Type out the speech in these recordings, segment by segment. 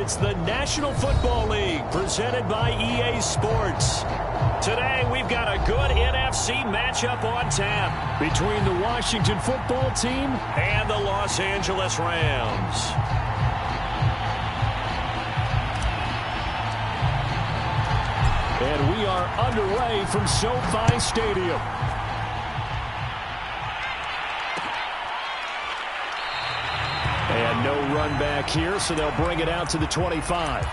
It's the National Football League presented by EA Sports. Today, we've got a good NFC matchup on tap between the Washington football team and the Los Angeles Rams. And we are underway from SoFi Stadium. And no run back here, so they'll bring it out to the 25.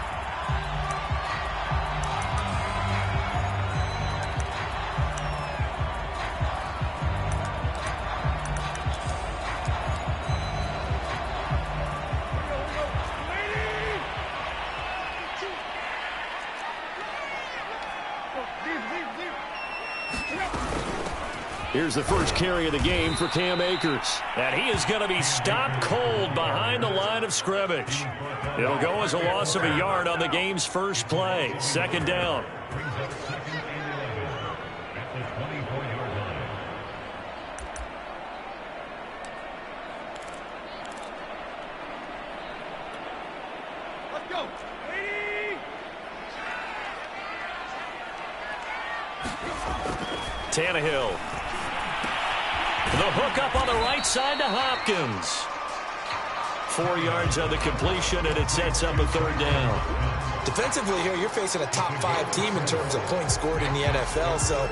Here's the first carry of the game for Cam Akers. And he is going to be stopped cold behind the line of scrimmage. It'll go as a loss of a yard on the game's first play. Second down. Let's go. Tannehill. The hook up on the right side to Hopkins. 4 yards on the completion, and it sets up a third down. Defensively here, you're facing a top 5 team in terms of points scored in the NFL. So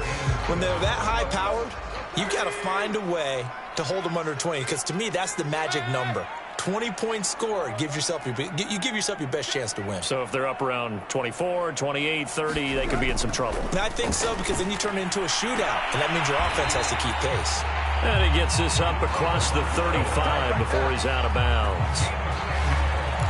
when they're that high-powered, you've got to find a way to hold them under 20. Because to me, that's the magic number. 20 points scored, you give yourself your best chance to win. So if they're up around 24, 28, 30, they could be in some trouble. And I think so, because then you turn it into a shootout, and that means your offense has to keep pace. And he gets this up across the 35 before he's out of bounds.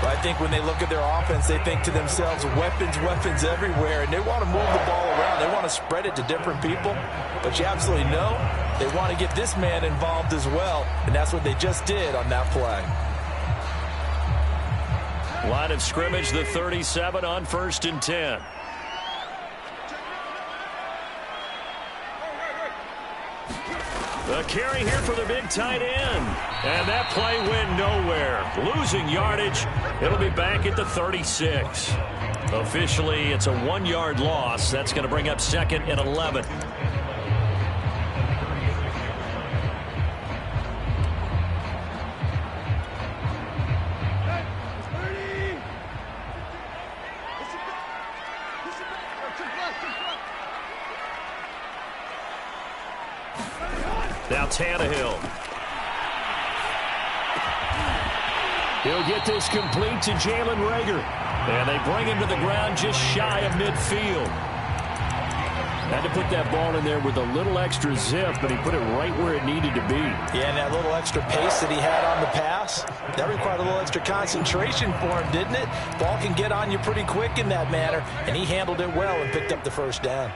But I think when they look at their offense, they think to themselves, weapons everywhere, and they want to move the ball around. They want to spread it to different people. But you absolutely know they want to get this man involved as well, and that's what they just did on that play. Line of scrimmage, the 37 on 1st and 10. The carry here for the big tight end. And that play went nowhere. Losing yardage. It'll be back at the 36. Officially, it's a 1-yard loss. That's going to bring up 2nd and 11. Now Tannehill. He'll get this complete to Jalen Reagor. And they bring him to the ground just shy of midfield. Had to put that ball in there with a little extra zip, but he put it right where it needed to be. Yeah, and that little extra pace that he had on the pass, that required a little extra concentration for him, didn't it? Ball can get on you pretty quick in that manner, and he handled it well and picked up the first down.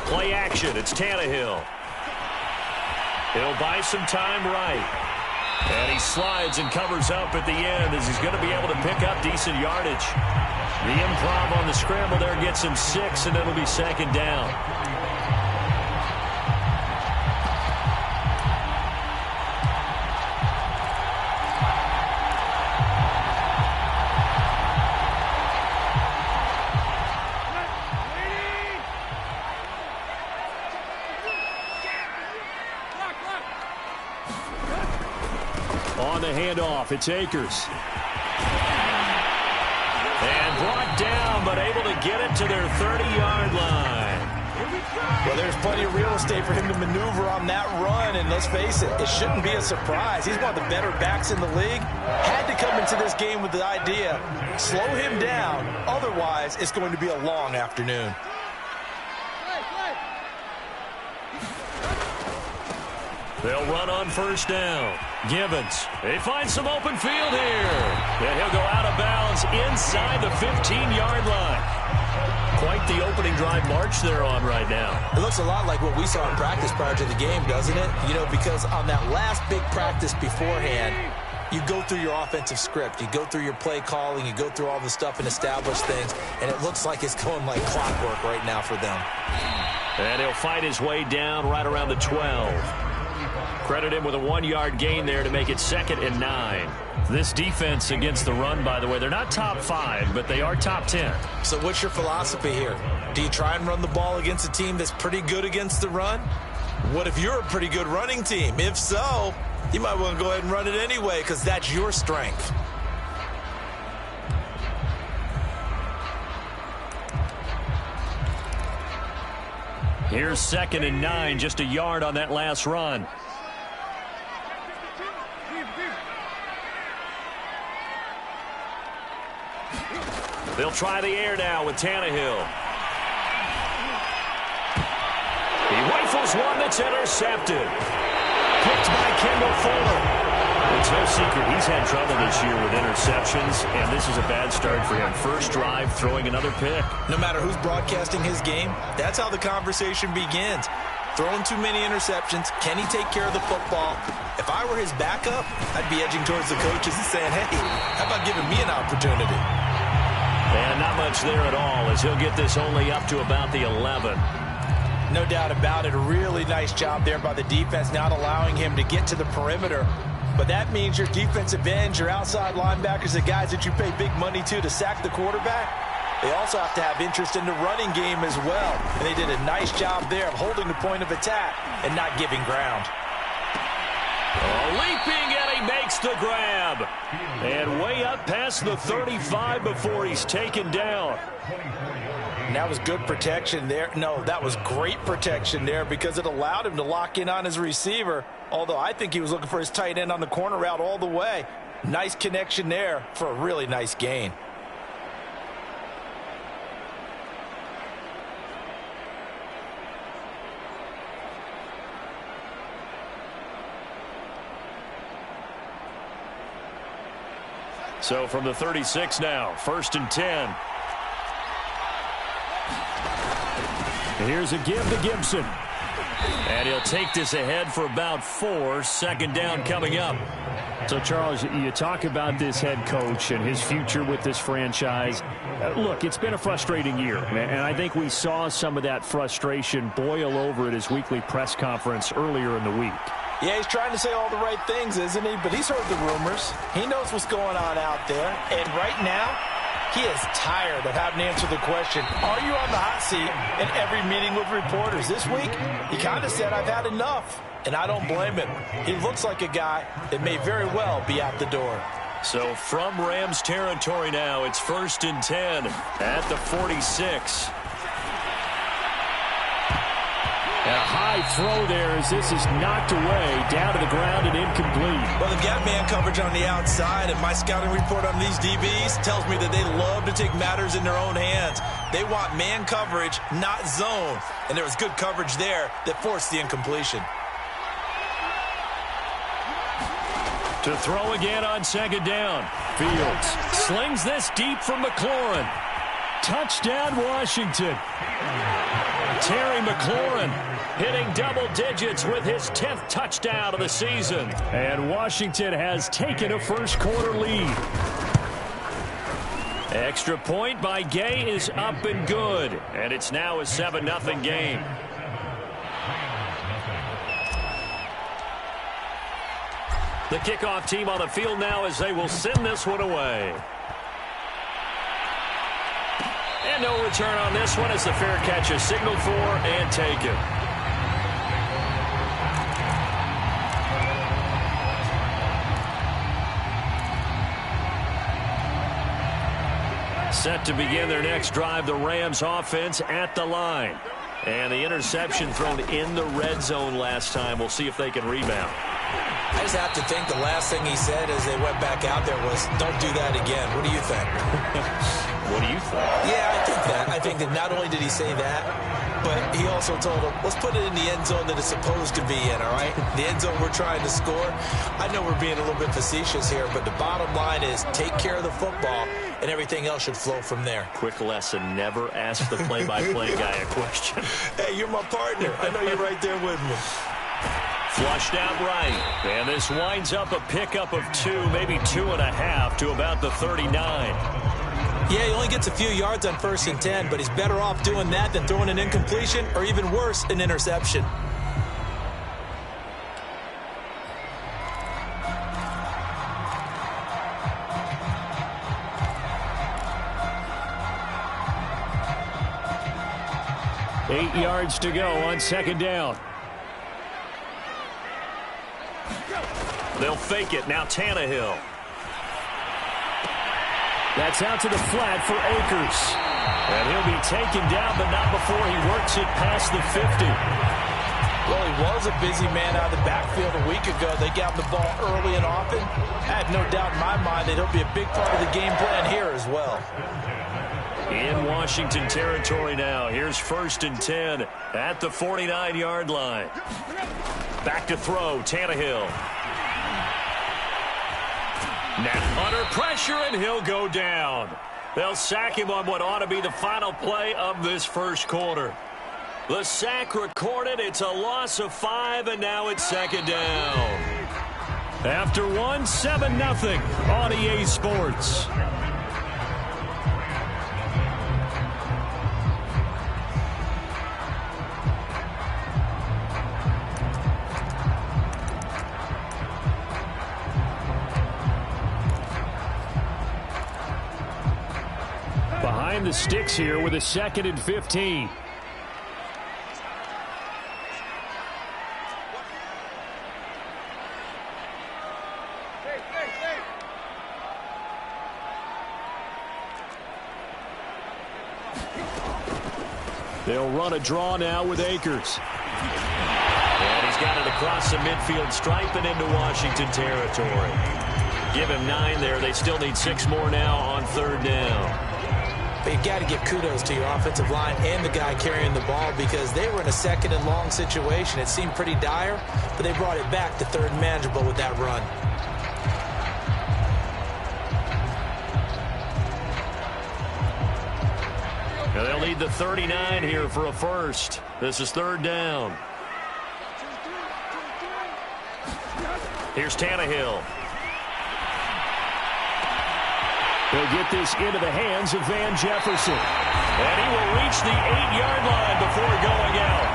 Play action. It's Tannehill. He'll buy some time right. And he slides and covers up at the end as he's going to be able to pick up decent yardage. The improv on the scramble there gets him 6, and it'll be 2nd down. On the handoff, it's Akers. And brought down, but able to get it to their 30-yard line. Well, there's plenty of real estate for him to maneuver on that run, and let's face it, it shouldn't be a surprise. He's one of the better backs in the league. Had to come into this game with the idea, slow him down, otherwise it's going to be a long afternoon. They'll run on 1st down. Gibbons. They find some open field here. And he'll go out of bounds inside the 15-yard line. Quite the opening drive march they're on right now. It looks a lot like what we saw in practice prior to the game, doesn't it? You know, because on that last big practice beforehand, you go through your offensive script. You go through your play calling. You go through all the stuff and establish things. And it looks like it's going like clockwork right now for them. And he'll fight his way down right around the 12. Credit him with a 1-yard gain there to make it 2nd and 9. This defense against the run, by the way, they're not top 5, but they are top 10. So what's your philosophy here? Do you try and run the ball against a team that's pretty good against the run? What if you're a pretty good running team? If so, you might want to go ahead and run it anyway because that's your strength. Here's 2nd and 9, just a yard on that last run. They'll try the air now with Tannehill. He rifles one that's intercepted. Picked by Kendall Fuller. It's no secret he's had trouble this year with interceptions, and this is a bad start for him. First drive, throwing another pick. No matter who's broadcasting his game, that's how the conversation begins. Throwing too many interceptions, can he take care of the football? If I were his backup, I'd be edging towards the coaches and saying, hey, how about giving me an opportunity? And not much there at all, as he'll get this only up to about the 11. No doubt about it. A really nice job there by the defense, not allowing him to get to the perimeter. But that means your defensive ends, your outside linebackers, the guys that you pay big money to sack the quarterback, they also have to have interest in the running game as well. And they did a nice job there of holding the point of attack and not giving ground. Leaping, and he makes the grab. And way up past the 35 before he's taken down. And that was good protection there. No, that was great protection there because it allowed him to lock in on his receiver. Although I think he was looking for his tight end on the corner route all the way. Nice connection there for a really nice gain. So from the 36 now, 1st and 10. Here's a give to Gibson. And he'll take this ahead for about 4. 2nd down coming up. So, Charles, you talk about this head coach and his future with this franchise. Look, it's been a frustrating year, and I think we saw some of that frustration boil over at his weekly press conference earlier in the week. Yeah, he's trying to say all the right things, isn't he? But he's heard the rumors. He knows what's going on out there. And right now, he is tired of having to answer the question, are you on the hot seat in every meeting with reporters? This week, he kind of said, I've had enough. And I don't blame him. He looks like a guy that may very well be out the door. So from Rams territory now, it's 1st and 10 at the 46. A high throw there as this is knocked away, down to the ground and incomplete. Well, they've got man coverage on the outside, and my scouting report on these DBs tells me that they love to take matters in their own hands. They want man coverage, not zone. And there was good coverage there that forced the incompletion. To throw again on 2nd down. Fields slings this deep from McLaurin. Touchdown, Washington. Terry McLaurin hitting double digits with his 10th touchdown of the season. And Washington has taken a first-quarter lead. Extra point by Gay is up and good. And it's now a 7-0 game. The kickoff team on the field now as they will send this one away. And no return on this one as the fair catch is signaled for and taken. Set to begin their next drive, the Rams offense at the line. And the interception thrown in the red zone last time. We'll see if they can rebound. I just have to think the last thing he said as they went back out there was, don't do that again. What do you think? What do you think? Yeah, I think that. I think that not only did he say that, but he also told him, let's put it in the end zone that it's supposed to be in, all right? The end zone we're trying to score. I know we're being a little bit facetious here, but the bottom line is take care of the football, and everything else should flow from there. Quick lesson, never ask the play-by-play guy a question. Hey, you're my partner. I know you're right there with me. Flushed out right. And this winds up a pickup of 2, maybe 2.5 to about the 39. Yeah, he only gets a few yards on 1st and 10, but he's better off doing that than throwing an incompletion or even worse, an interception. 8 yards to go on second down. They'll fake it. Now Tannehill. That's out to the flat for Akers. And he'll be taken down, but not before he works it past the 50. Well, he was a busy man out of the backfield a week ago. They got him the ball early and often. I have no doubt in my mind that he'll be a big part of the game plan here as well. In Washington territory now. Here's 1st and 10 at the 49-yard line. Back to throw, Tannehill. Now under pressure, and he'll go down. They'll sack him on what ought to be the final play of this first quarter. The sack recorded. It's a loss of 5, and now it's second down. After 1, 7-0 on EA Sports. Behind the sticks here with a 2nd and 15. They'll run a draw now with Akers. And he's got it across the midfield stripe and into Washington territory. Give him 9 there. They still need 6 more now on 3rd down. But you got to give kudos to your offensive line and the guy carrying the ball because they were in a 2nd and long situation. It seemed pretty dire, but they brought it back to 3rd and manageable with that run. Now they'll need the 39 here for a first. This is 3rd down. Here's Tannehill. They'll get this into the hands of Van Jefferson. And he will reach the 8-yard line before going out.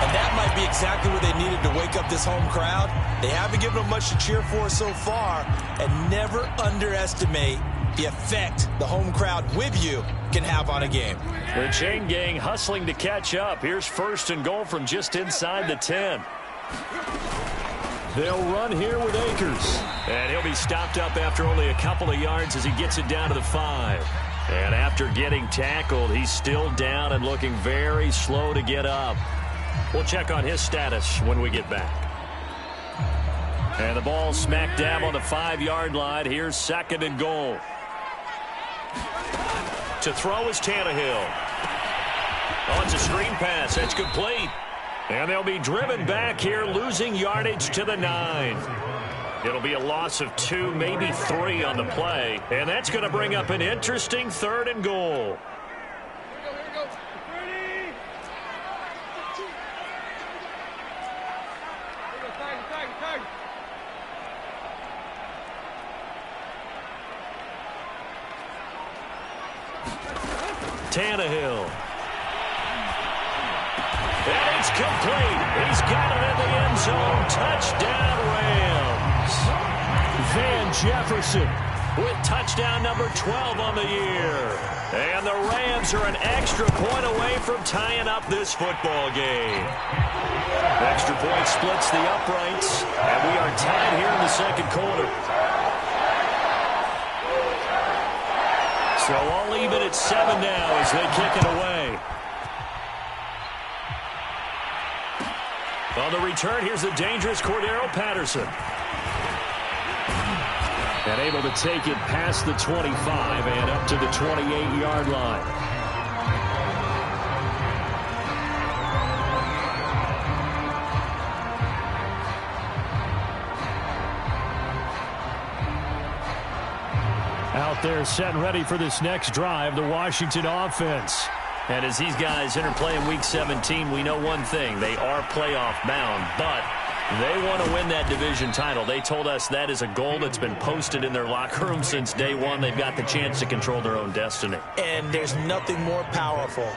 And that might be exactly what they needed to wake up this home crowd. They haven't given them much to cheer for so far. And never underestimate the effect the home crowd with you can have on a game. The chain gang hustling to catch up. Here's 1st and goal from just inside the 10. They'll run here with Akers. And he'll be stopped up after only a couple of yards as he gets it down to the 5. And after getting tackled, he's still down and looking very slow to get up. We'll check on his status when we get back. And the ball smack dab on the 5-yard line. Here's 2nd and goal. To throw is Tannehill. Oh, it's a screen pass. That's complete. And they'll be driven back here, losing yardage to the 9. It'll be a loss of 2, maybe 3 on the play. And that's going to bring up an interesting 3rd and goal. Tannehill. And it's complete. He's got it in the end zone. Touchdown, Rams. Van Jefferson with touchdown number 12 on the year. And the Rams are an extra point away from tying up this football game. Extra point splits the uprights. And we are tied here in the 2nd quarter. So all even at 7 now as they kick it away. On the return, here's the dangerous Cordero Patterson. And able to take it past the 25 and up to the 28-yard line. Out there set and ready for this next drive, the Washington offense. And as these guys interplay in Week 17, we know one thing. They are playoff bound, but they want to win that division title. They told us that is a goal that's been posted in their locker room since day one. They've got the chance to control their own destiny. And there's nothing more powerful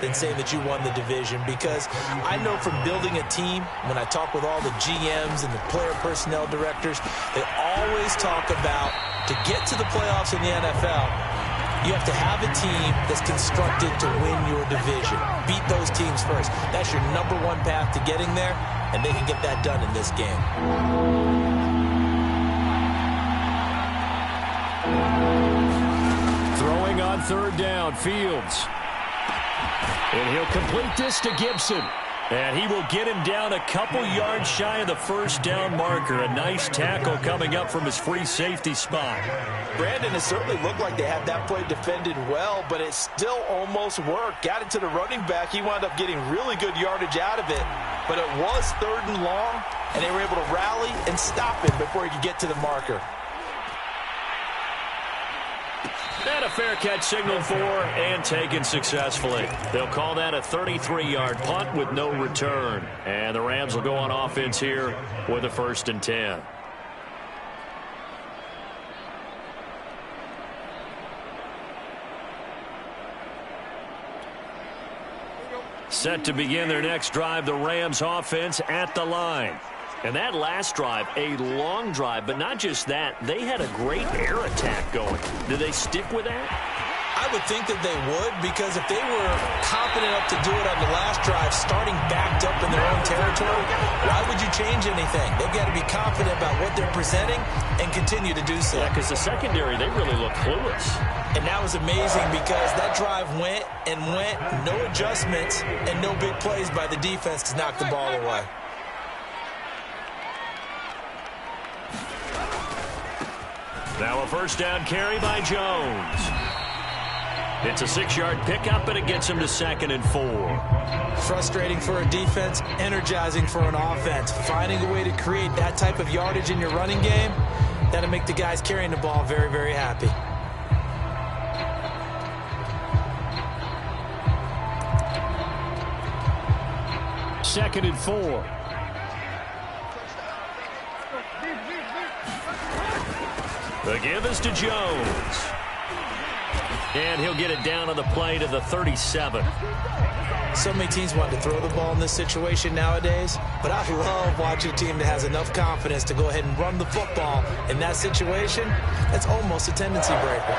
than saying that you won the division, because I know from building a team, when I talk with all the GMs and the player personnel directors, they always talk about to get to the playoffs in the NFL, You have to have a team that's constructed to win your division. Beat those teams first. That's your number one path to getting there, and they can get that done in this game. Throwing on third down, Fields. And he'll complete this to Gibson. And he will get him down a couple yards shy of the first down marker. A nice tackle coming up from his free safety spot. Brandon, it certainly looked like they had that play defended well, but it still almost worked. Got it to the running back. He wound up getting really good yardage out of it. But it was 3rd and long, and they were able to rally and stop him before he could get to the marker. And a fair catch signaled for and taken successfully. They'll call that a 33-yard punt with no return. And the Rams will go on offense here with a 1st and 10. Set to begin their next drive, the Rams offense at the line. And that last drive, a long drive, but not just that, they had a great air attack going. Do they stick with that? I would think that they would, because if they were confident enough to do it on the last drive, starting backed up in their own territory, why would you change anything? They've got to be confident about what they're presenting and continue to do so. Yeah, because the secondary, they really look clueless. And that was amazing because that drive went and went, no adjustments, and no big plays by the defense to knock the ball away. Now a 1st down carry by Jones. It's a 6-yard pickup, and it gets him to 2nd and 4. Frustrating for a defense, energizing for an offense. Finding a way to create that type of yardage in your running game, that'll make the guys carrying the ball very, very happy. Second and 4. The give is to Jones. And he'll get it down on the play to the 37. So many teams want to throw the ball in this situation nowadays, but I love watching a team that has enough confidence to go ahead and run the football in that situation. That's almost a tendency breaker.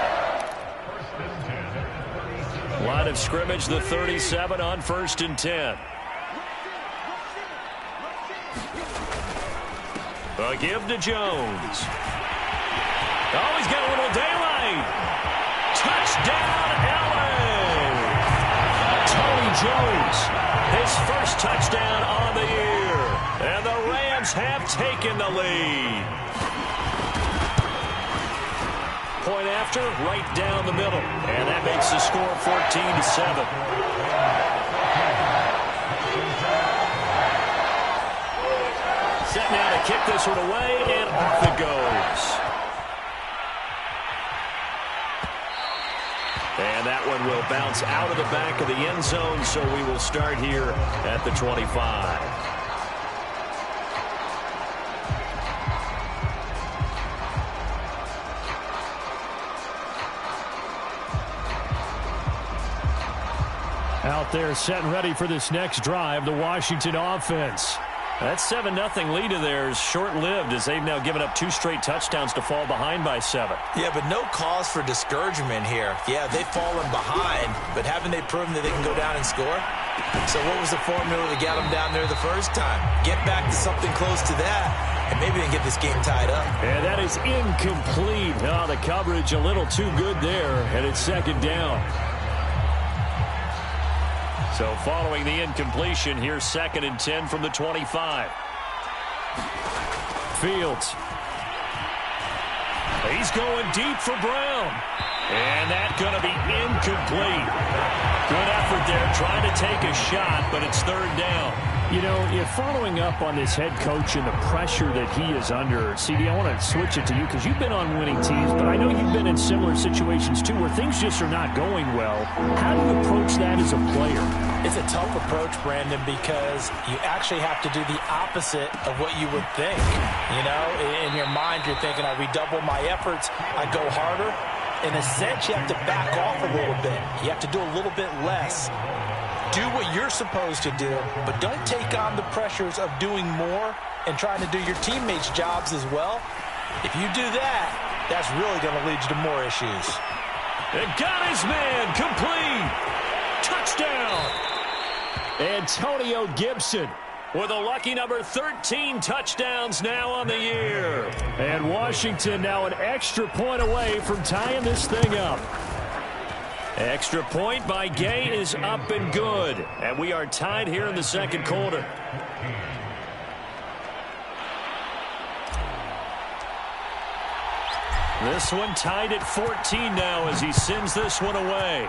Line of scrimmage, the 37 on 1st and 10. A give to Jones. Oh, he's got a little daylight. Touchdown, LA! Tony Jones, his first touchdown on the year. And the Rams have taken the lead. Point after, right down the middle. And that makes the score 14-7. Set now to kick this one away, and off it goes. And that one will bounce out of the back of the end zone, so we will start here at the 25. Out there set and ready for this next drive, the Washington offense. That 7-0 lead of theirs short-lived as they've now given up 2 straight touchdowns to fall behind by 7. Yeah, but no cause for discouragement here. Yeah, they've fallen behind, but haven't they proven that they can go down and score? So what was the formula that got them down there the first time? Get back to something close to that, and maybe they can get this game tied up. And that is incomplete. Oh, the coverage a little too good there, and it's 2nd down. So following the incompletion, here's 2nd and 10 from the 25. Fields. He's going deep for Brown. And that's going to be incomplete. Good effort there, trying to take a shot, but it's 3rd down. You know, if following up on this head coach and the pressure that he is under, CD, I want to switch it to you because you've been on winning teams, but I know you've been in similar situations too where things just are not going well. How do you approach that as a player? It's a tough approach, Brandon, because you actually have to do the opposite of what you would think. You know, in your mind, you're thinking, I redouble my efforts, I go harder. In a sense, you have to back off a little bit. You have to do a little bit less. Do what you're supposed to do, but don't take on the pressures of doing more and trying to do your teammates' jobs as well. If you do that, that's really going to lead you to more issues. And got his man complete. Touchdown. Antonio Gibson with a lucky number 13 touchdowns now on the year. And Washington now an extra point away from tying this thing up. Extra point by Gay is up and good. And we are tied here in the second quarter. This one tied at 14 now as he sends this one away.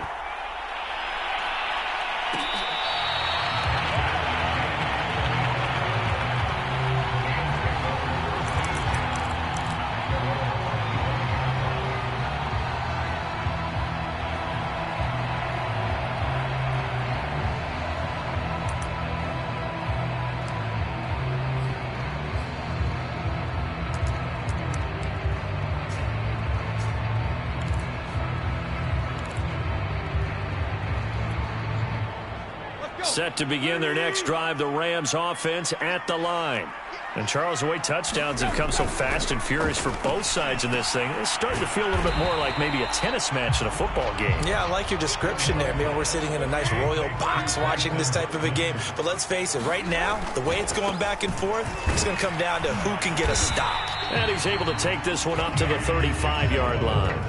Set to begin their next drive, the Rams offense at the line. And Charles, the way touchdowns have come so fast and furious for both sides in this thing, it's starting to feel a little bit more like maybe a tennis match in a football game. Yeah, I like your description there. Maybe we're sitting in a nice royal box watching this type of a game. But let's face it, right now, the way it's going back and forth, it's going to come down to who can get a stop. And he's able to take this one up to the 35-yard line.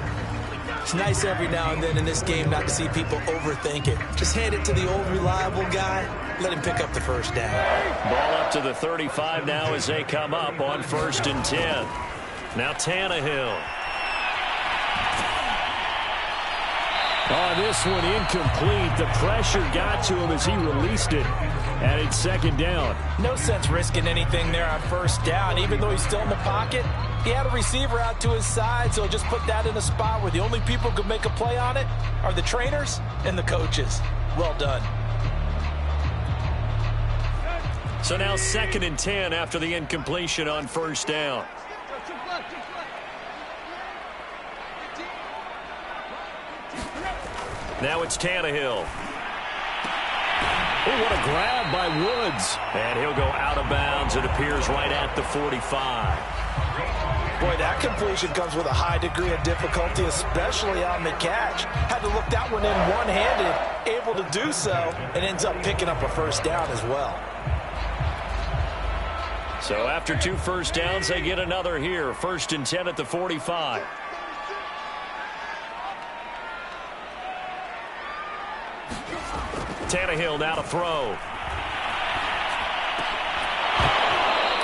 It's nice every now and then in this game not to see people overthink it. Just hand it to the old reliable guy. Let him pick up the first down. Ball up to the 35 now as they come up on 1st and 10. Now Tannehill. Oh, this one incomplete. The pressure got to him as he released it. And it's second down. No sense risking anything there on first down. Even though he's still in the pocket, he had a receiver out to his side, so just put that in a spot where the only people who can make a play on it are the trainers and the coaches. Well done. So now 2nd and 10 after the incompletion on first down. Now it's Tannehill. Oh, what a grab by Woods. And he'll go out of bounds. It appears right at the 45. Boy, that completion comes with a high degree of difficulty, especially on the catch. Had to look that one in one-handed, able to do so, and ends up picking up a first down as well. So after 2 first downs, they get another here. 1st and 10 at the 45. Tannehill now to throw.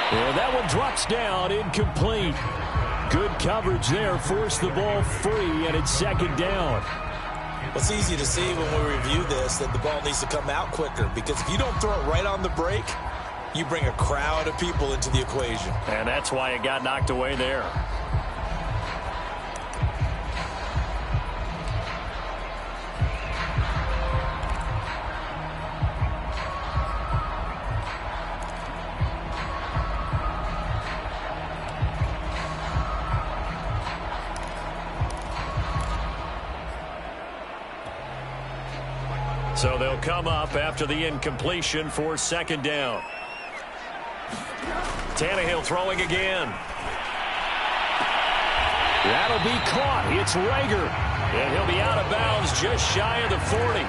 And that one drops down, incomplete. Good coverage there, forced the ball free, and it's second down. It's easy to see when we review this that the ball needs to come out quicker, because if you don't throw it right on the break, you bring a crowd of people into the equation. And that's why it got knocked away there. So they'll come up after the incompletion for second down. Tannehill throwing again. That'll be caught. It's Rager. And he'll be out of bounds just shy of the 40.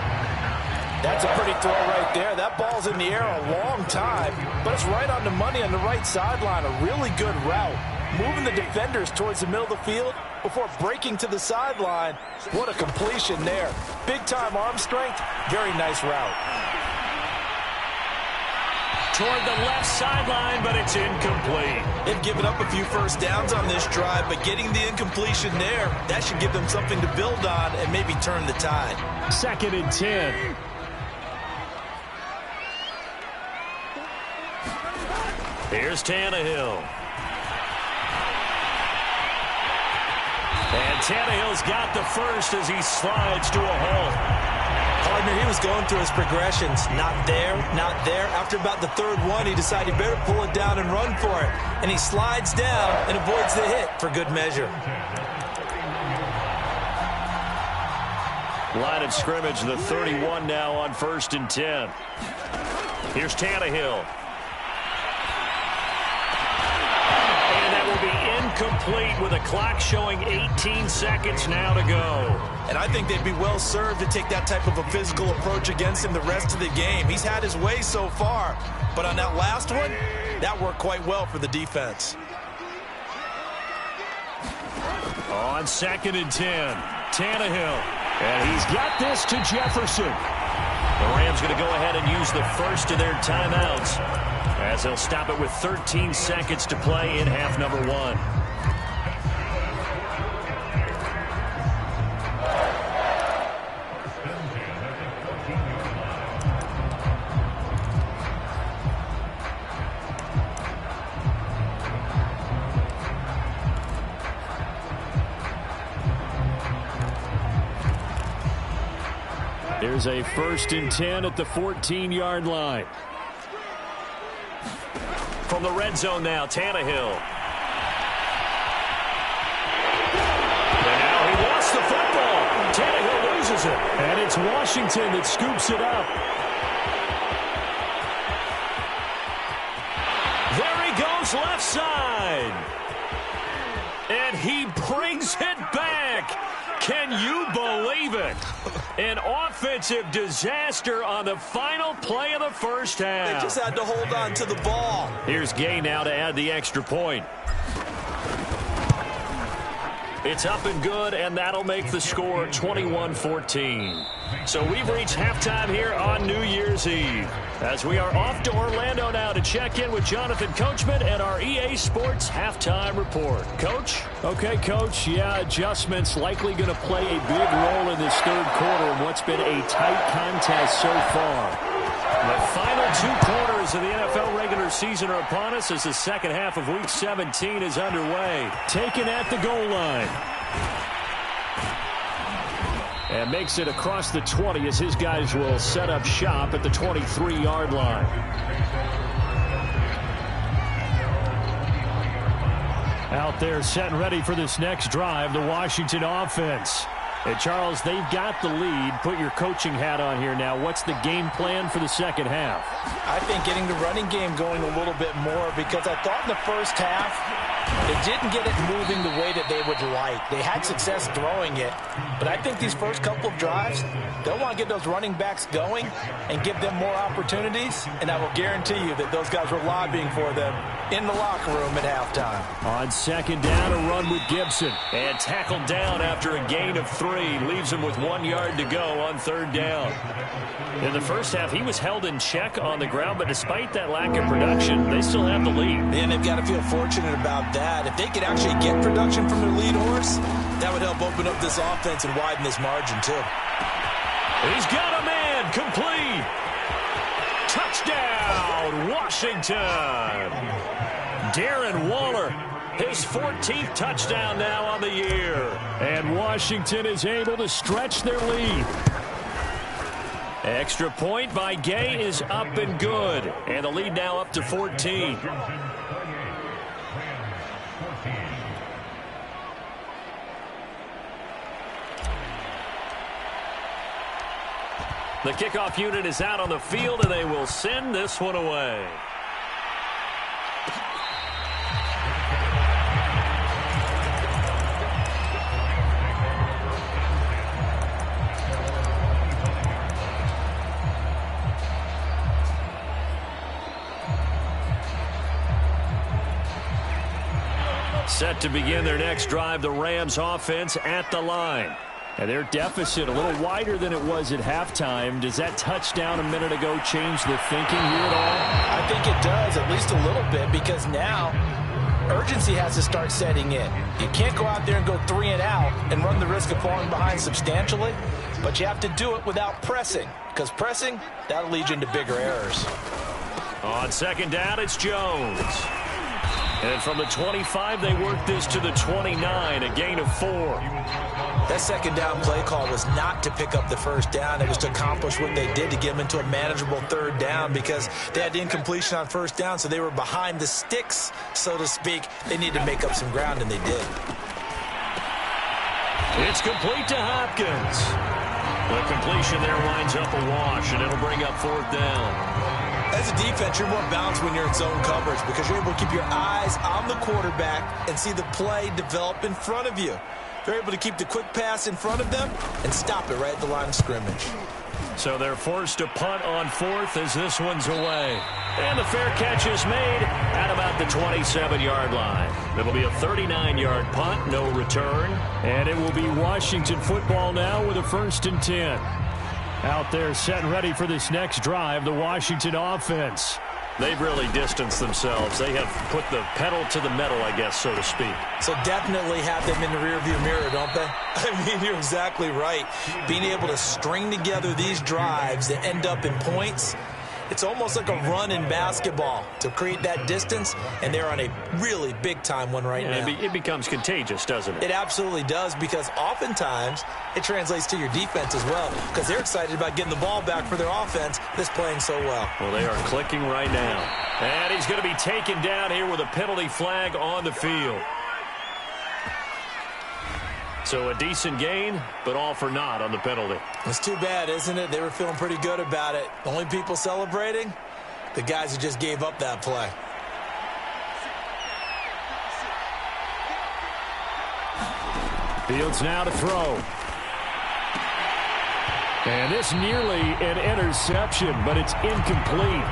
That's a pretty throw right there. That ball's in the air a long time, but it's right on the money on the right sideline. A really good route. Moving the defenders towards the middle of the field before breaking to the sideline. What a completion there. Big-time arm strength. Very nice route. Toward the left sideline, but it's incomplete. They've given up a few first downs on this drive, but getting the incompletion there, that should give them something to build on and maybe turn the tide. 2nd and 10. Here's Tannehill. And Tannehill's got the first as he slides to a halt. Partner, he was going through his progressions. Not there, not there. After about the third one, he decided he better pull it down and run for it. And he slides down and avoids the hit for good measure. Line of scrimmage, the 31 now on 1st and 10. Here's Tannehill. And that will be incomplete with a clock showing 18 seconds now to go. And I think they'd be well served to take that type of a physical approach against him the rest of the game. He's had his way so far, but on that last one, that worked quite well for the defense. On 2nd and 10, Tannehill. And he's got this to Jefferson. The Rams going to go ahead and use the first of their timeouts as they'll stop it with 13 seconds to play in half number 1. There's a 1st and 10 at the 14-yard line. From the red zone now, Tannehill. And now he lost the football. Tannehill loses it. And it's Washington that scoops it up. There he goes left side. And he brings it back. Can you believe it? An offensive disaster on the final play of the first half. They just had to hold on to the ball. Here's Gay now to add the extra point. It's up and good, and that'll make the score 21-14. So we've reached halftime here on New Year's Eve, as we are off to Orlando now to check in with Jonathan Coachman and our EA Sports halftime report. Coach? Okay, Coach. Yeah, adjustments likely going to play a big role in this third quarter in what's been a tight contest so far. The final 2 quarters of the NFL regular season are upon us as the second half of Week 17 is underway. Taken at the goal line. And makes it across the 20 as his guys will set up shop at the 23-yard line. Out there set and ready for this next drive, the Washington offense. And Charles, they've got the lead. Put your coaching hat on here now. What's the game plan for the second half? I think getting the running game going a little bit more, because I thought in the first half they didn't get it moving the way that they would like. They had success throwing it, but I think these first couple of drives, they'll want to get those running backs going and give them more opportunities, and I will guarantee you that those guys were lobbying for them in the locker room at halftime. On 2nd down, a run with Gibson. And tackled down after a gain of 3. Leaves him with 1 yard to go on 3rd down. In the first half, he was held in check on the ground, but despite that lack of production, they still have the lead. And they've got to feel fortunate about that. If they could actually get production from their lead horse, that would help open up this offense and widen this margin too. He's got a man, complete. Touchdown, Washington. Darren Waller, his 14th touchdown now on the year. And Washington is able to stretch their lead. Extra point by Gay is up and good. And the lead now up to 14. The kickoff unit is out on the field, and they will send this one away. Set to begin their next drive, the Rams offense at the line. And their deficit a little wider than it was at halftime. Does that touchdown a minute ago change the thinking here at all? I think it does, at least a little bit, because now urgency has to start setting in. You can't go out there and go 3 and out and run the risk of falling behind substantially, but you have to do it without pressing, because pressing, that'll lead you into bigger errors. On 2nd down, it's Jones. And from the 25, they work this to the 29, a gain of 4. That 2nd down play call was not to pick up the 1st down. It was to accomplish what they did to get them into a manageable 3rd down, because they had incompletion on 1st down, so they were behind the sticks, so to speak. They needed to make up some ground, and they did. It's complete to Hopkins. The completion there winds up a wash, and it'll bring up 4th down. As a defense, you're more balanced when you're in zone coverage because you're able to keep your eyes on the quarterback and see the play develop in front of you. They're able to keep the quick pass in front of them and stop it right at the line of scrimmage. So they're forced to punt on fourth as this one's away. And the fair catch is made at about the 27-yard line. It'll be a 39-yard punt, no return. And it will be Washington football now with a 1st and 10. Out there set and ready for this next drive, the Washington offense. They've really distanced themselves. They have put the pedal to the metal, I guess, so to speak. So definitely have them in the rearview mirror, don't they? I mean, you're exactly right. Being able to string together these drives that end up in points, it's almost like a run in basketball to create that distance, and they're on a really big-time one right now. It becomes contagious, doesn't it? It absolutely does, because oftentimes it translates to your defense as well, because they're excited about getting the ball back for their offense that's playing so well. Well, they are clicking right now. And he's going to be taken down here with a penalty flag on the field. So a decent gain, but all for naught on the penalty. It's too bad, isn't it? They were feeling pretty good about it. The only people celebrating, the guys who just gave up that play. Fields now to throw. And this nearly an interception, but it's incomplete.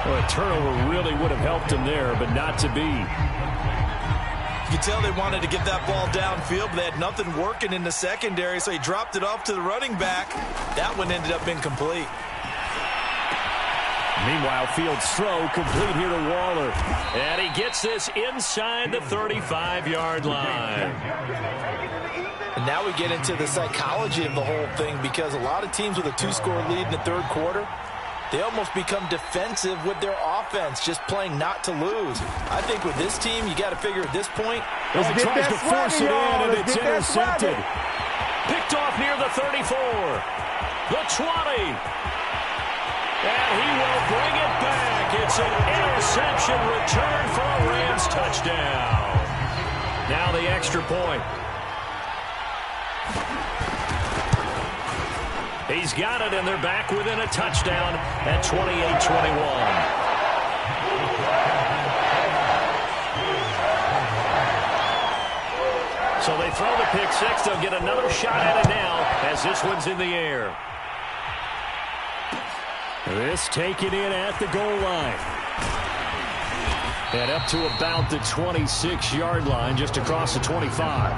Well, a turnover really would have helped him there, but not to be. You can tell they wanted to get that ball downfield, but they had nothing working in the secondary, so he dropped it off to the running back. That one ended up incomplete. Meanwhile, Fields' throw complete here to Waller. And he gets this inside the 35-yard line. And now we get into the psychology of the whole thing, because a lot of teams with a 2-score lead in the third quarter, they almost become defensive with their offense, just playing not to lose. I think with this team, you got to figure at this point, he tries to force it in, and it's intercepted. Picked off near the 34, the 20. And he will bring it back. It's an interception return for a Rams touchdown. Now the extra point. He's got it, and they're back within a touchdown at 28-21. So they throw the pick six. They'll get another shot at it now as this one's in the air. This taken in at the goal line. And up to about the 26-yard line, just across the 25.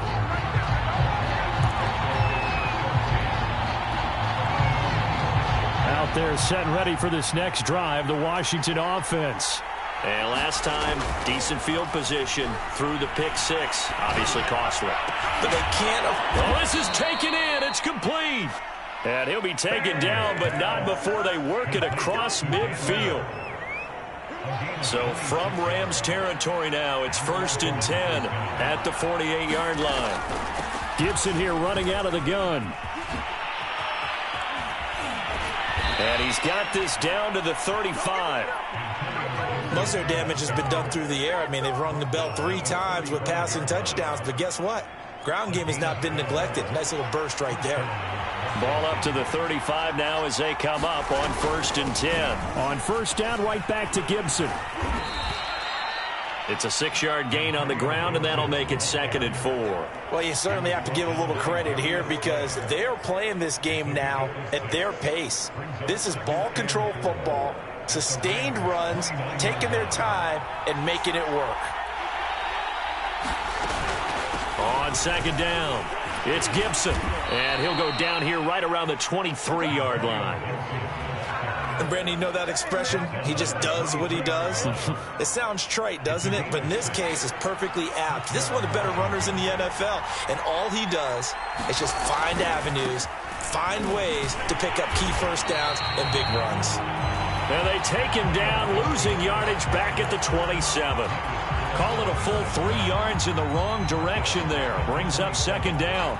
Out there set and ready for this next drive, the Washington offense. And last time, decent field position through the pick six. Obviously costly. But they can't. Oh, this is taken in. It's complete. And he'll be taken down, but not before they work it across midfield. So from Rams territory now, it's 1st and 10 at the 48-yard line. Gibson here running out of the gun. And he's got this down to the 35. Most of their damage has been done through the air. I mean, they've rung the bell 3 times with passing touchdowns, but guess what? Ground game has not been neglected. Nice little burst right there. Ball up to the 35 now as they come up on 1st and 10. On first down, right back to Gibson. It's a 6-yard gain on the ground, and that'll make it 2nd and 4. Well, you certainly have to give a little credit here because they're playing this game now at their pace. This is ball control football, sustained runs, taking their time, and making it work. On 2nd down, it's Gibson, and he'll go down here right around the 23-yard line. And Brandon, you know that expression? He just does what he does. It sounds trite, doesn't it? But in this case, it's perfectly apt. This is one of the better runners in the NFL, and all he does is just find avenues, find ways to pick up key first downs and big runs. And they take him down, losing yardage back at the 27. Call it a full 3 yards in the wrong direction there. Brings up 2nd down.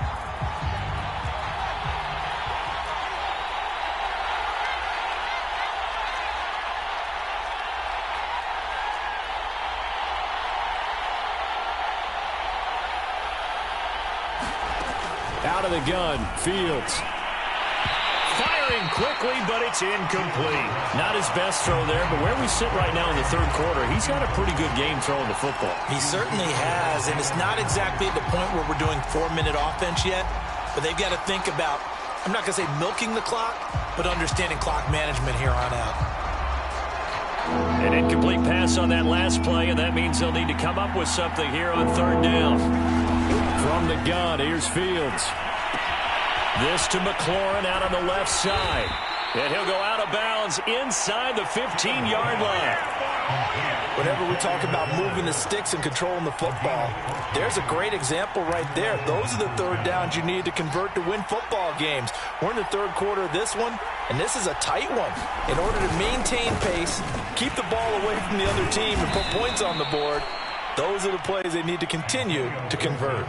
Out of the gun, Fields. Firing quickly, but it's incomplete. Not his best throw there, but where we sit right now in the third quarter, he's got a pretty good game throwing the football. He certainly has, and it's not exactly at the point where we're doing 4-minute offense yet, but they've got to think about, I'm not going to say milking the clock, but understanding clock management here on out. An incomplete pass on that last play, and that means they'll need to come up with something here on third down. From the gun, here's Fields. This to McLaurin out on the left side. And he'll go out of bounds inside the 15-yard line. Whenever we talk about moving the sticks and controlling the football, there's a great example right there. Those are the third downs you need to convert to win football games. We're in the third quarter of this one, and this is a tight one. In order to maintain pace, keep the ball away from the other team, and put points on the board, those are the plays they need to continue to convert.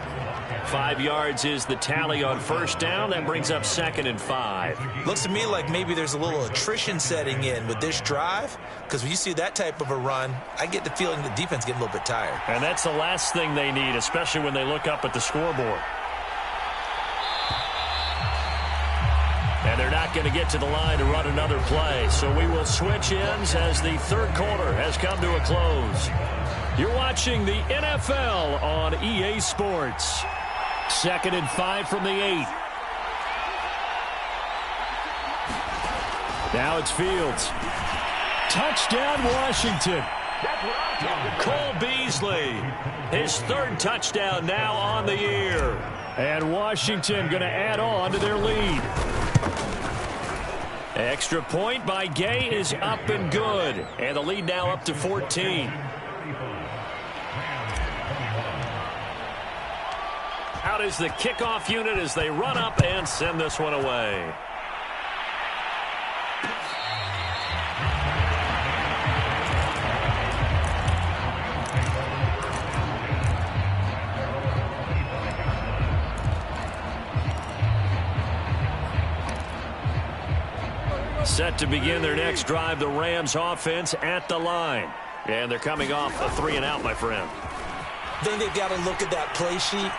5 yards is the tally on first down. That brings up 2nd and 5. Looks to me like maybe there's a little attrition setting in with this drive, because when you see that type of a run, I get the feeling the defense getting a little bit tired. And that's the last thing they need, especially when they look up at the scoreboard. And they're not going to get to the line to run another play. So we will switch ends as the third quarter has come to a close. You're watching the NFL on EA Sports. 2nd and 5 from the 8. Now it's Fields. Touchdown, Washington. Cole Beasley, his third touchdown now on the year. And Washington going to add on to their lead. Extra point by Gay is up and good. And the lead now up to 14. Out is the kickoff unit as they run up and send this one away. Set to begin their next drive, the Rams offense at the line. And they're coming off a 3-and-out, my friend. I think they've got to look at that play sheet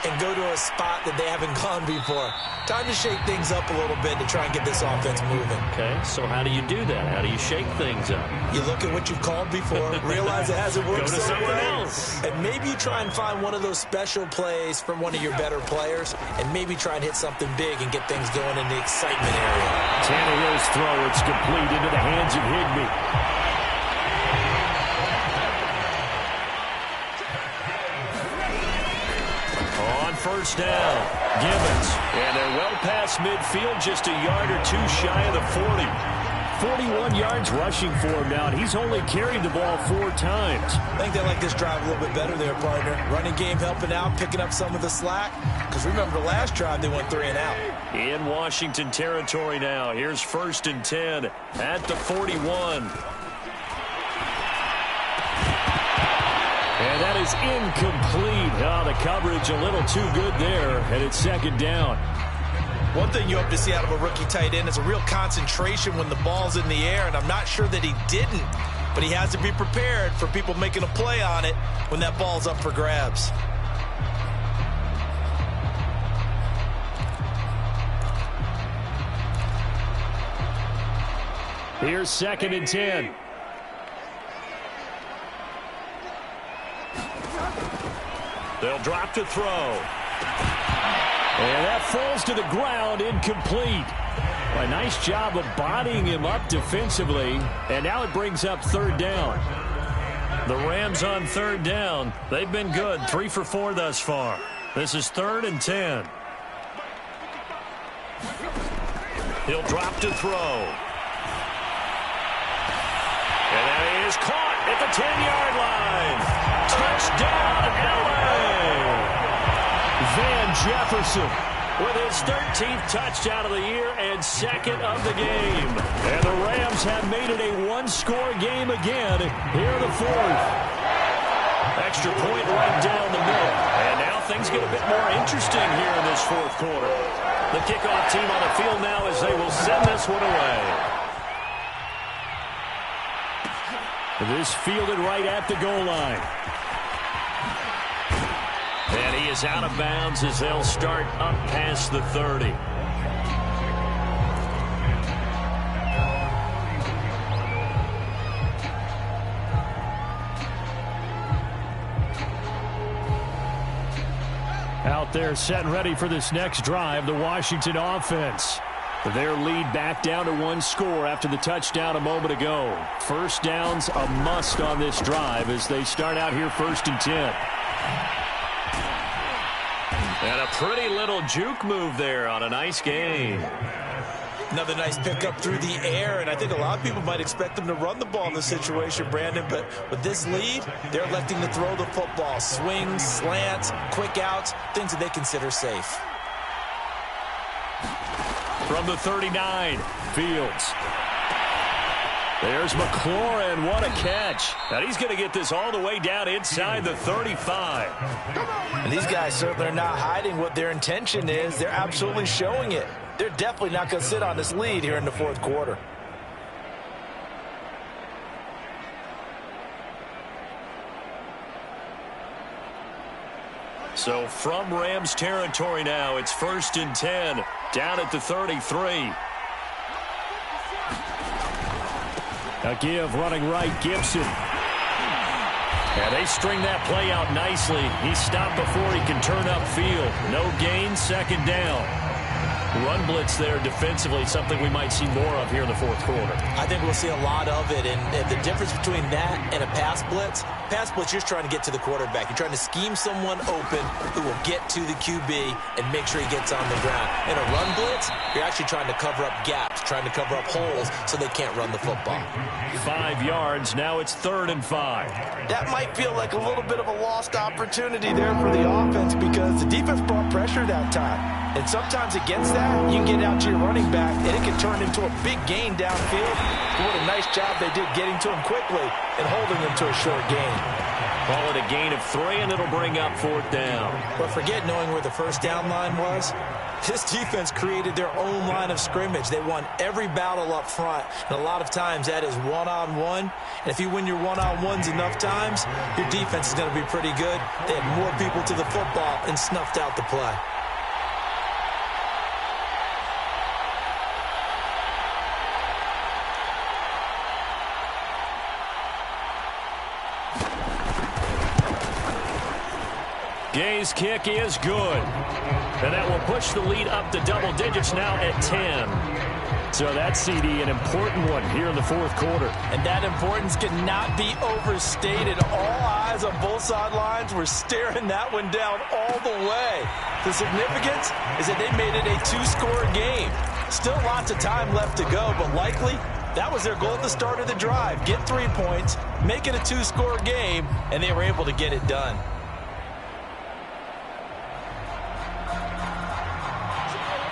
and go to a spot that they haven't gone before. Time to shake things up a little bit to try and get this offense moving. Okay, so how do you do that? How do you shake things up? You look at what you've called before, realize it hasn't worked Go to so something well, else. and maybe you try and find one of those special plays from one of your better players, and maybe try and hit something big and get things going in the excitement area. Tannehill's throw, it's complete into the hands of Higbee. First down, Gibbons. And they're well past midfield, just a yard or two shy of the 40. 41 yards rushing for him now, and he's only carried the ball 4 times. I think they like this drive a little bit better there, partner. Running game helping out, picking up some of the slack. Because remember, the last drive, they went 3-and-out. In Washington territory now. Here's 1st and 10 at the 41. And that is incomplete. Oh, the coverage a little too good there, and it's 2nd down. One thing you hope to see out of a rookie tight end is a real concentration when the ball's in the air, and I'm not sure that he didn't, but he has to be prepared for people making a play on it when that ball's up for grabs. Here's 2nd and 10. They'll drop to throw. And that falls to the ground, incomplete. A nice job of bodying him up defensively. And now it brings up 3rd down. The Rams on 3rd down. They've been good. 3 for 4 thus far. This is 3rd and 10. He'll drop to throw. And that is caught at the 10-yard line. Touchdown, LA! Van Jefferson with his 13th touchdown of the year and 2nd of the game. And the Rams have made it a 1-score game again here in the 4th. Extra point right down the middle. And now things get a bit more interesting here in this 4th quarter. The kickoff team on the field now as they will send this one away. This fielded right at the goal line. And he is out of bounds as they'll start up past the 30. out there setting ready for this next drive, the Washington offense. Their lead back down to one score after the touchdown a moment ago. First down's a must on this drive as they start out here 1st and 10. And a pretty little juke move there on a nice gain. Another nice pickup through the air, and I think a lot of people might expect them to run the ball in this situation, Brandon, but with this lead, they're electing to throw the football. Swings, slants, quick outs, things that they consider safe. From the 39, Fields. There's McLaurin. What a catch. and he's going to get this all the way down inside the 35. And these guys certainly are not hiding what their intention is. They're absolutely showing it. They're definitely not going to sit on this lead here in the fourth quarter. So from Rams territory now, it's 1st and 10, down at the 33. A give running right, Gibson. And they string that play out nicely. He stopped before he can turn upfield. No gain, 2nd down. Run blitz there defensively, something we might see more of here in the fourth quarter. I think we'll see a lot of it, and the difference between that and a pass blitz, you're trying to get to the quarterback. You're trying to scheme someone open who will get to the QB and make sure he gets on the ground. In a run blitz, you're actually trying to cover up gaps, trying to cover up holes so they can't run the football. 5 yards, now it's 3rd and 5. That might feel like a little bit of a lost opportunity there for the offense because the defense brought pressure that time. And sometimes against that, you can get out to your running back, and it can turn into a big gain downfield. What a nice job they did getting to him quickly and holding him to a short gain. Call it a gain of 3, and it'll bring up 4th down. But forget knowing where the first down line was. This defense created their own line of scrimmage. They won every battle up front, and a lot of times that is one-on-one. And if you win your one-on-ones enough times, your defense is going to be pretty good. They had more people to the football and snuffed out the play. Gay's kick is good. And that will push the lead up to double digits now at 10. So that CD, an important one here in the fourth quarter. And that importance cannot be overstated. All eyes on both sidelines were staring that one down all the way. The significance is that they made it a 2-score game. Still lots of time left to go, but likely that was their goal at the start of the drive. Get 3 points, make it a 2-score game, and they were able to get it done.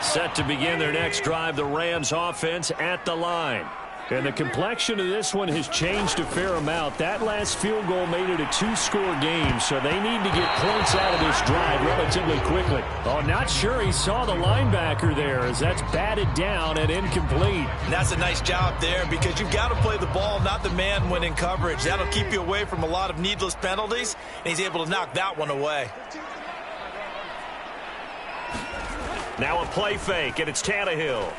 Set to begin their next drive, the Rams offense at the line. And the complexion of this one has changed a fair amount. That last field goal made it a 2-score game, so they need to get points out of this drive relatively quickly. Oh, not sure he saw the linebacker there as that's batted down and incomplete. And that's a nice job there because you've got to play the ball, not the man when in coverage. That'll keep you away from a lot of needless penalties, and he's able to knock that one away. Now a play fake, and it's Tannehill.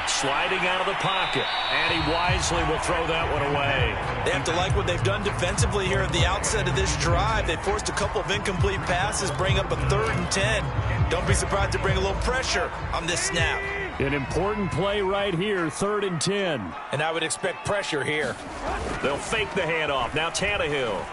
Sliding out of the pocket, and he wisely will throw that one away. They have to like what they've done defensively here at the outset of this drive. They forced a couple of incomplete passes, bring up a 3rd and 10. Don't be surprised to bring a little pressure on this snap. An important play right here, 3rd and 10. And I would expect pressure here. They'll fake the handoff. Now Tannehill.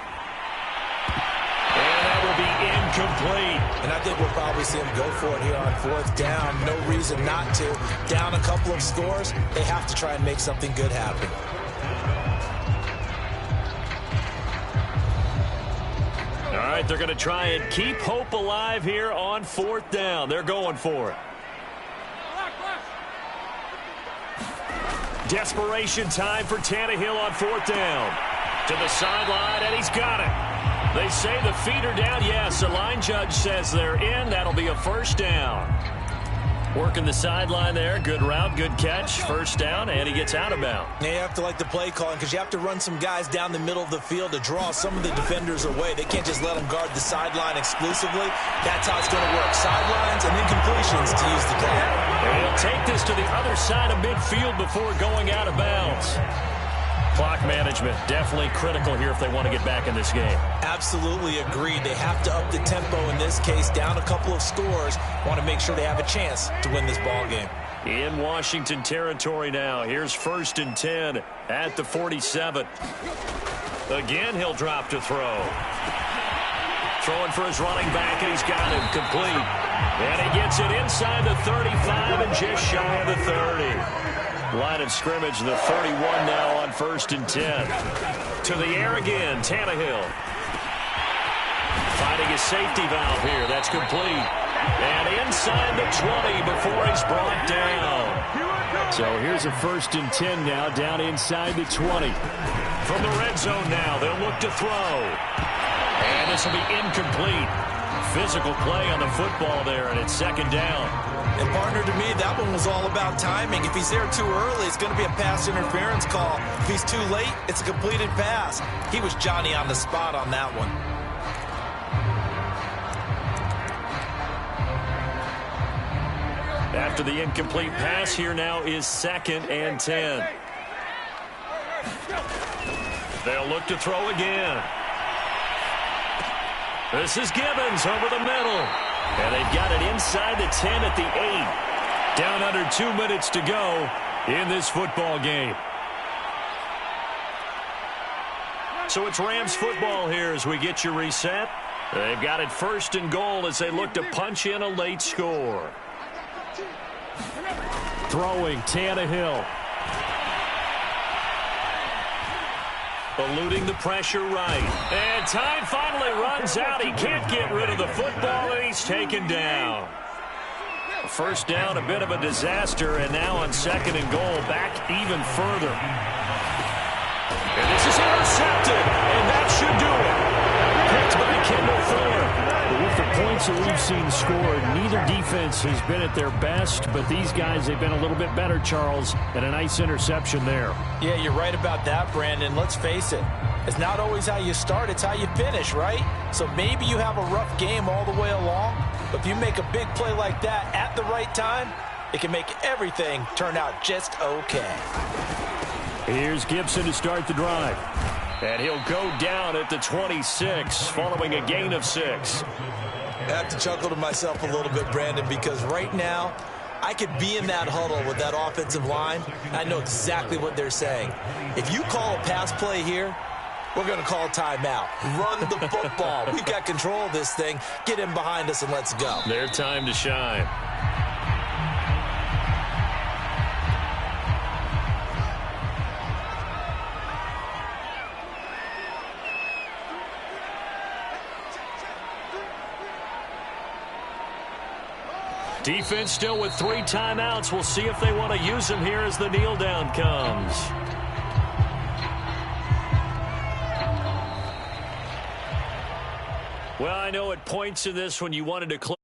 And that will be incomplete. And I think we'll probably see him go for it here on 4th down. No reason not to. Down a couple of scores, they have to try and make something good happen. All right, they're going to try and keep hope alive here on 4th down. They're going for it. Desperation time for Tannehill on 4th down. To the sideline, and he's got it. They say the feet are down. Yes, the line judge says they're in. That'll be a 1st down. Working the sideline there. Good route, good catch. 1st down, and he gets out of bounds. Yeah, you have to like the play calling because you have to run some guys down the middle of the field to draw some of the defenders away. They can't just let them guard the sideline exclusively. That's how it's going to work. Sidelines and incompletions to use the clock. And he'll take this to the other side of midfield before going out of bounds. Clock management, definitely critical here if they want to get back in this game. Absolutely agreed. They have to up the tempo in this case, down a couple of scores. Want to make sure they have a chance to win this ball game. In Washington territory now. Here's 1st and 10 at the 47. Again, he'll drop to throw. Throwing for his running back, and he's got him complete. And he gets it inside the 35 and just shy of the 30. Line of scrimmage, the 31 now on 1st and 10. To the air again, Tannehill. Finding his safety valve here. That's complete. And inside the 20 before he's brought down. So here's a 1st and 10 now, down inside the 20. From the red zone now, they'll look to throw. And this will be incomplete. Physical play on the football there, and it's 2nd down. And, partner, to me, that one was all about timing. If he's there too early, it's going to be a pass interference call. If he's too late, it's a completed pass. He was Johnny on the spot on that one. After the incomplete pass, here now is 2nd and 10. They'll look to throw again. This is Gibbons over the middle. And they've got it inside the 10 at the 8. Down under 2 minutes to go in this football game. So it's Rams football here as we get you reset. They've got it 1st and goal as they look to punch in a late score. Throwing, Tannehill. Eluding the pressure right. And time finally runs out. He can't get rid of the football, and he's taken down. 1st down, a bit of a disaster, and now on 2nd and goal, back even further. And this is intercepted, and that should do it. Picked by Kendall Fuller. With the points that we've seen scored, neither defense has been at their best, but these guys, they've been a little bit better, Charles, and a nice interception there. Yeah, you're right about that, Brandon. Let's face it. It's not always how you start, it's how you finish, right? So maybe you have a rough game all the way along, but if you make a big play like that at the right time, it can make everything turn out just okay. Here's Gibson to start the drive. And he'll go down at the 26 following a gain of 6. I have to chuckle to myself a little bit, Brandon, because right now I could be in that huddle with that offensive line. I know exactly what they're saying. If you call a pass play here, we're going to call a timeout. Run the football. We've got control of this thing. Get in behind us and let's go. Their time to shine. Defense still with 3 timeouts. We'll see if they want to use them here as the kneel down comes. Well, I know at points in this when you wanted to close